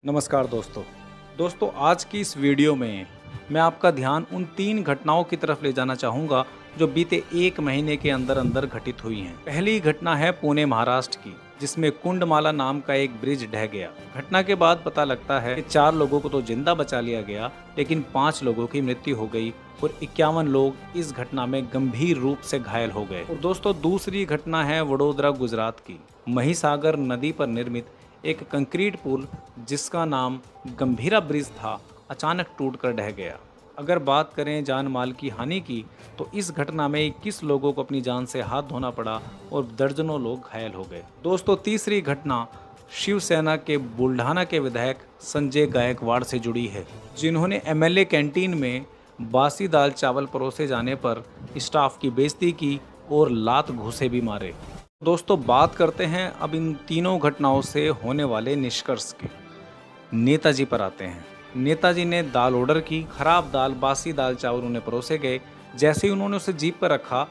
नमस्कार दोस्तों आज की इस वीडियो में मैं आपका ध्यान उन 3 घटनाओं की तरफ ले जाना चाहूँगा जो बीते 1 महीने के अंदर अंदर घटित हुई हैं। पहली घटना है पुणे महाराष्ट्र की, जिसमें कुंडमाला नाम का एक ब्रिज ढह गया। घटना के बाद पता लगता है कि 4 लोगों को तो जिंदा बचा लिया गया, लेकिन 5 लोगों की मृत्यु हो गई और 51 लोग इस घटना में गंभीर रूप से घायल हो गए। और दोस्तों दूसरी घटना है वडोदरा गुजरात की। महिसागर नदी पर निर्मित एक कंक्रीट पुल जिसका नाम गंभीरा ब्रिज था, अचानक टूटकर ढह गया। अगर बात करें जान माल की हानि की, तो इस घटना में 21 लोगों को अपनी जान से हाथ धोना पड़ा और दर्जनों लोग घायल हो गए। दोस्तों तीसरी घटना शिवसेना के बुल्ढाना के विधायक संजय गायकवाड़ से जुड़ी है, जिन्होंने एमएलए कैंटीन में बासी दाल चावल परोसे जाने पर स्टाफ की बेइज्जती की और लात घूंसे भी मारे। दोस्तों बात करते हैं अब इन तीनों घटनाओं से होने वाले निष्कर्ष के। नेताजी पर आते हैं। नेताजी ने दाल ऑर्डर की, खराब दाल, बासी दाल चावल उन्हें परोसे गए। जैसे ही उन्होंने उसे जीप पर रखा,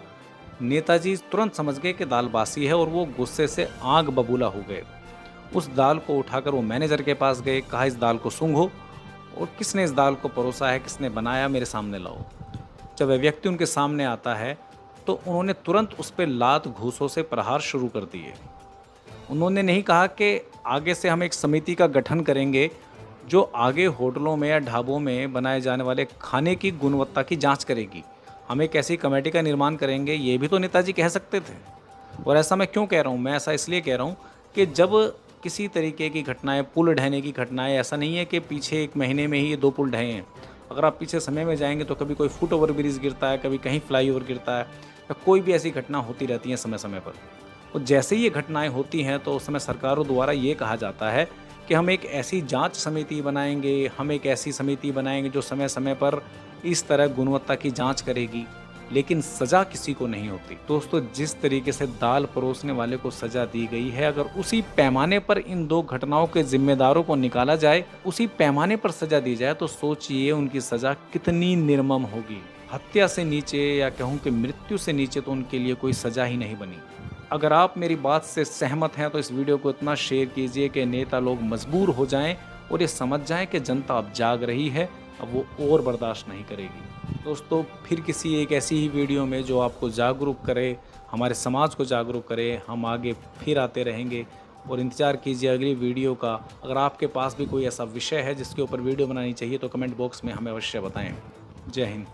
नेताजी तुरंत समझ गए कि दाल बासी है और वो गुस्से से आग बबूला हो गए। उस दाल को उठाकर वो मैनेजर के पास गए, कहा इस दाल को सूंघो और किसने इस दाल को परोसा है, किसने बनाया, मेरे सामने लाओ। जब वह व्यक्ति उनके सामने आता है तो उन्होंने तुरंत उस पर लात घूंसों से प्रहार शुरू कर दिए। उन्होंने नहीं कहा कि आगे से हम एक समिति का गठन करेंगे जो आगे होटलों में या ढाबों में बनाए जाने वाले खाने की गुणवत्ता की जांच करेगी, हम एक ऐसी कमेटी का निर्माण करेंगे। ये भी तो नेताजी कह सकते थे। और ऐसा मैं क्यों कह रहा हूँ? मैं ऐसा इसलिए कह रहा हूँ कि जब किसी तरीके की घटनाएं, पुल ढहने की घटनाएं, ऐसा नहीं है कि पीछे 1 महीने में ही ये 2 पुल ढहे हैं। अगर आप पीछे समय में जाएंगे तो कभी कोई फुट ओवर ब्रिज गिरता है, कभी कहीं फ्लाईओवर गिरता है, या कोई भी ऐसी घटना होती रहती है समय समय पर। और जैसे ही ये घटनाएं होती हैं तो उस समय सरकारों द्वारा ये कहा जाता है कि हम एक ऐसी जांच समिति बनाएंगे, हम एक ऐसी समिति बनाएंगे जो समय समय पर इस तरह गुणवत्ता की जांच करेगी, लेकिन सज़ा किसी को नहीं होती। दोस्तों जिस तरीके से दाल परोसने वाले को सज़ा दी गई है, अगर उसी पैमाने पर इन 2 घटनाओं के जिम्मेदारों को निकाला जाए, उसी पैमाने पर सज़ा दी जाए, तो सोचिए उनकी सज़ा कितनी निर्मम होगी। हत्या से नीचे, या कहूँ कि मृत्यु से नीचे, तो उनके लिए कोई सज़ा ही नहीं बनी। अगर आप मेरी बात से सहमत हैं तो इस वीडियो को इतना शेयर कीजिए कि नेता लोग मजबूर हो जाएं और ये समझ जाएं कि जनता अब जाग रही है, अब वो और बर्दाश्त नहीं करेगी। दोस्तों फिर किसी एक ऐसी ही वीडियो में जो आपको जागरूक करे, हमारे समाज को जागरूक करे, हम आगे फिर आते रहेंगे। और इंतज़ार कीजिए अगली वीडियो का। अगर आपके पास भी कोई ऐसा विषय है जिसके ऊपर वीडियो बनानी चाहिए तो कमेंट बॉक्स में हमें अवश्य बताएँ। जय हिंद।